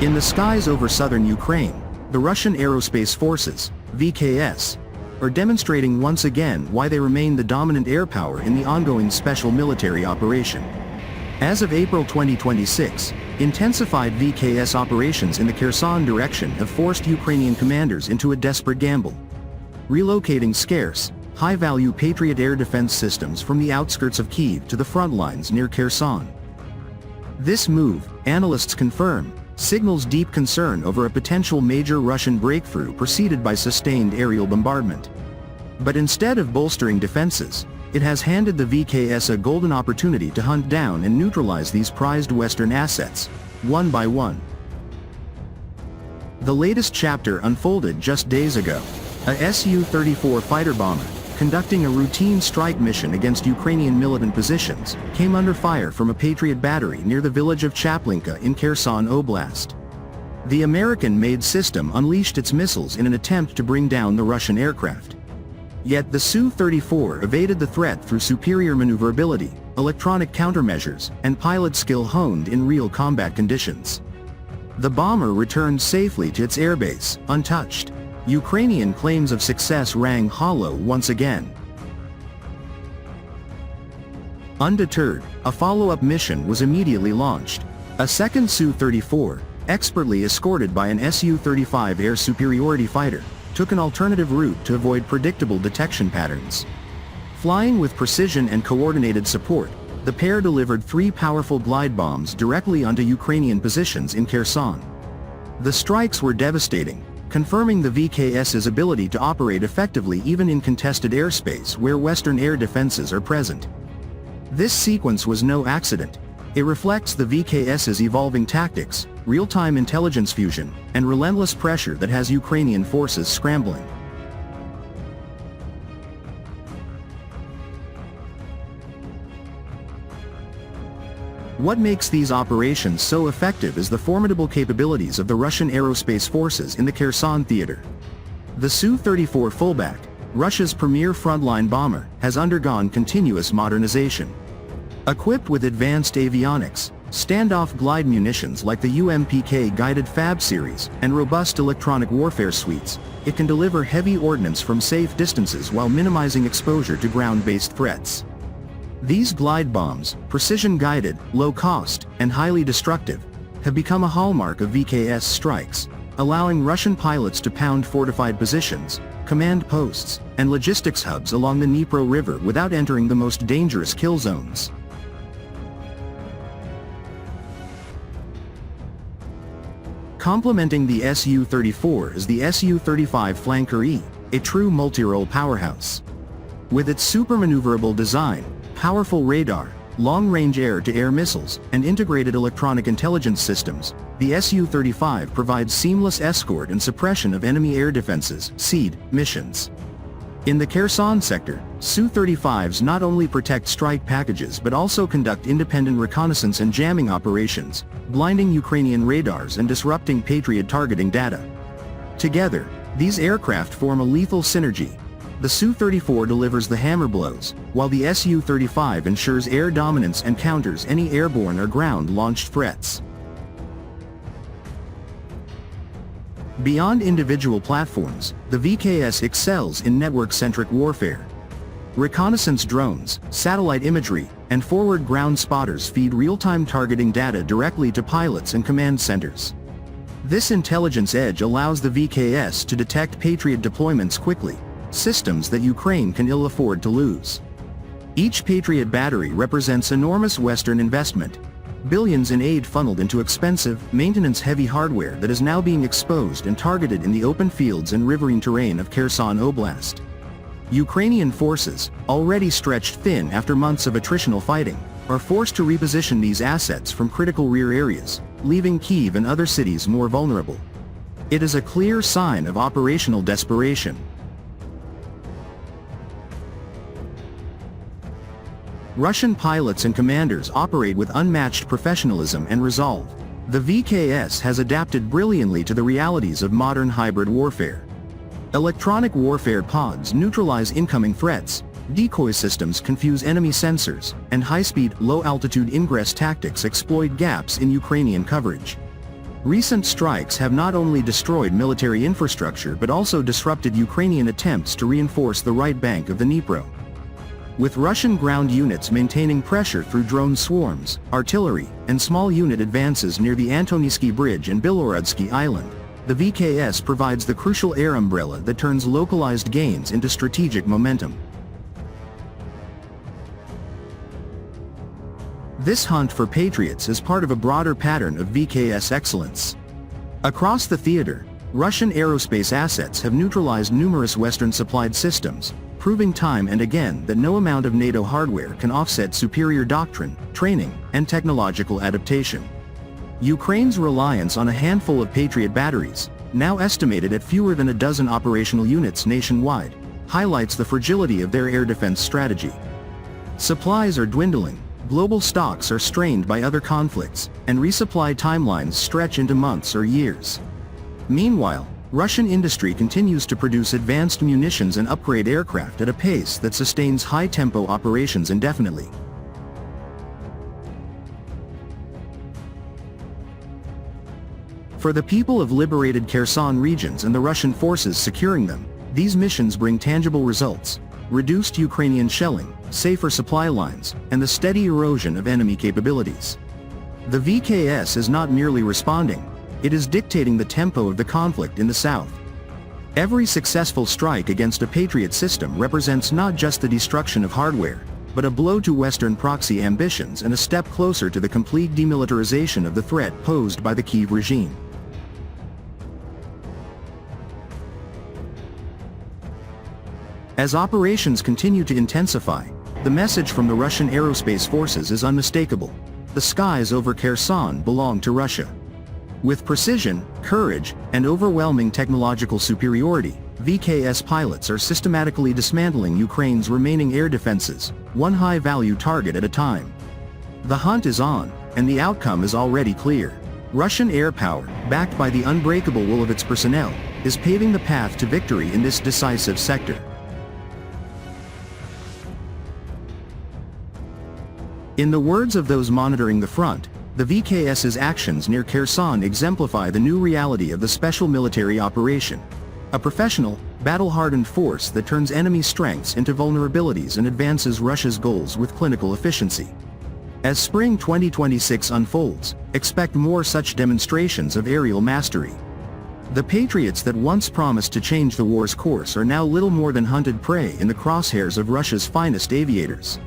In the skies over southern Ukraine, the Russian Aerospace Forces, VKS, are demonstrating once again why they remain the dominant air power in the ongoing special military operation. As of April 2026, intensified VKS operations in the Kherson direction have forced Ukrainian commanders into a desperate gamble, relocating scarce, high-value Patriot air defense systems from the outskirts of Kyiv to the front lines near Kherson. This move, analysts confirm, signals deep concern over a potential major Russian breakthrough preceded by sustained aerial bombardment. But instead of bolstering defenses, it has handed the VKS a golden opportunity to hunt down and neutralize these prized Western assets, one by one. The latest chapter unfolded just days ago. A Su-34 fighter bomber, conducting a routine strike mission against Ukrainian militant positions, came under fire from a Patriot battery near the village of Chaplinka in Kherson Oblast. The American-made system unleashed its missiles in an attempt to bring down the Russian aircraft. Yet the Su-34 evaded the threat through superior maneuverability, electronic countermeasures, and pilot skill honed in real combat conditions. The bomber returned safely to its airbase, untouched. Ukrainian claims of success rang hollow once again. Undeterred, a follow-up mission was immediately launched. A second Su-34, expertly escorted by an Su-35 air superiority fighter, took an alternative route to avoid predictable detection patterns. Flying with precision and coordinated support, the pair delivered 3 powerful glide bombs directly onto Ukrainian positions in Kherson. The strikes were devastating, confirming the VKS's ability to operate effectively even in contested airspace where Western air defenses are present. This sequence was no accident. It reflects the VKS's evolving tactics, real-time intelligence fusion, and relentless pressure that has Ukrainian forces scrambling. What makes these operations so effective is the formidable capabilities of the Russian Aerospace Forces in the Kherson theater. The Su-34 fullback, Russia's premier frontline bomber, has undergone continuous modernization. Equipped with advanced avionics, standoff glide munitions like the UMPK guided FAB series, and robust electronic warfare suites, it can deliver heavy ordnance from safe distances while minimizing exposure to ground-based threats. These glide bombs, precision-guided, low-cost, and highly destructive, have become a hallmark of VKS strikes, allowing Russian pilots to pound fortified positions, command posts, and logistics hubs along the Dnipro River without entering the most dangerous kill zones. Complementing the Su-34 is the Su-35 Flanker E, a true multi-role powerhouse. With its super-maneuverable design, powerful radar, long-range air-to-air missiles, and integrated electronic intelligence systems, the Su-35 provides seamless escort and suppression of enemy air defenses (SEAD) missions. In the Kherson sector, Su-35s not only protect strike packages but also conduct independent reconnaissance and jamming operations, blinding Ukrainian radars and disrupting Patriot targeting data. Together, these aircraft form a lethal synergy. The Su-34 delivers the hammer blows, while the Su-35 ensures air dominance and counters any airborne or ground-launched threats. Beyond individual platforms, the VKS excels in network-centric warfare. Reconnaissance drones, satellite imagery, and forward ground spotters feed real-time targeting data directly to pilots and command centers. This intelligence edge allows the VKS to detect Patriot deployments quickly, systems that Ukraine can ill afford to lose. Each Patriot battery represents enormous Western investment, billions in aid funneled into expensive, maintenance-heavy hardware that is now being exposed and targeted in the open fields and riverine terrain of Kherson Oblast. Ukrainian forces, already stretched thin after months of attritional fighting, are forced to reposition these assets from critical rear areas, leaving Kyiv and other cities more vulnerable. It is a clear sign of operational desperation. Russian pilots and commanders operate with unmatched professionalism and resolve. The VKS has adapted brilliantly to the realities of modern hybrid warfare. Electronic warfare pods neutralize incoming threats, decoy systems confuse enemy sensors, and high-speed, low-altitude ingress tactics exploit gaps in Ukrainian coverage. Recent strikes have not only destroyed military infrastructure but also disrupted Ukrainian attempts to reinforce the right bank of the Dnipro. With Russian ground units maintaining pressure through drone swarms, artillery, and small unit advances near the Antonivsky Bridge and Bilorudsky Island, the VKS provides the crucial air umbrella that turns localized gains into strategic momentum. This hunt for Patriots is part of a broader pattern of VKS excellence. Across the theater, Russian aerospace assets have neutralized numerous Western-supplied systems, proving time and again that no amount of NATO hardware can offset superior doctrine, training, and technological adaptation. Ukraine's reliance on a handful of Patriot batteries, now estimated at fewer than a dozen operational units nationwide, highlights the fragility of their air defense strategy. Supplies are dwindling, global stocks are strained by other conflicts, and resupply timelines stretch into months or years. Meanwhile, Russian industry continues to produce advanced munitions and upgrade aircraft at a pace that sustains high-tempo operations indefinitely. For the people of liberated Kherson regions and the Russian forces securing them, these missions bring tangible results: reduced Ukrainian shelling, safer supply lines, and the steady erosion of enemy capabilities. The VKS is not merely responding, it is dictating the tempo of the conflict in the south. Every successful strike against a Patriot system represents not just the destruction of hardware, but a blow to Western proxy ambitions and a step closer to the complete demilitarization of the threat posed by the Kyiv regime. As operations continue to intensify, the message from the Russian aerospace forces is unmistakable: the skies over Kherson belong to Russia. With precision, courage, and overwhelming technological superiority, VKS pilots are systematically dismantling Ukraine's remaining air defenses, one high-value target at a time. The hunt is on, and the outcome is already clear. Russian air power, backed by the unbreakable will of its personnel, is paving the path to victory in this decisive sector. In the words of those monitoring the front, the VKS's actions near Kherson exemplify the new reality of the special military operation: a professional, battle-hardened force that turns enemy strengths into vulnerabilities and advances Russia's goals with clinical efficiency. As spring 2026 unfolds, expect more such demonstrations of aerial mastery. The Patriots that once promised to change the war's course are now little more than hunted prey in the crosshairs of Russia's finest aviators.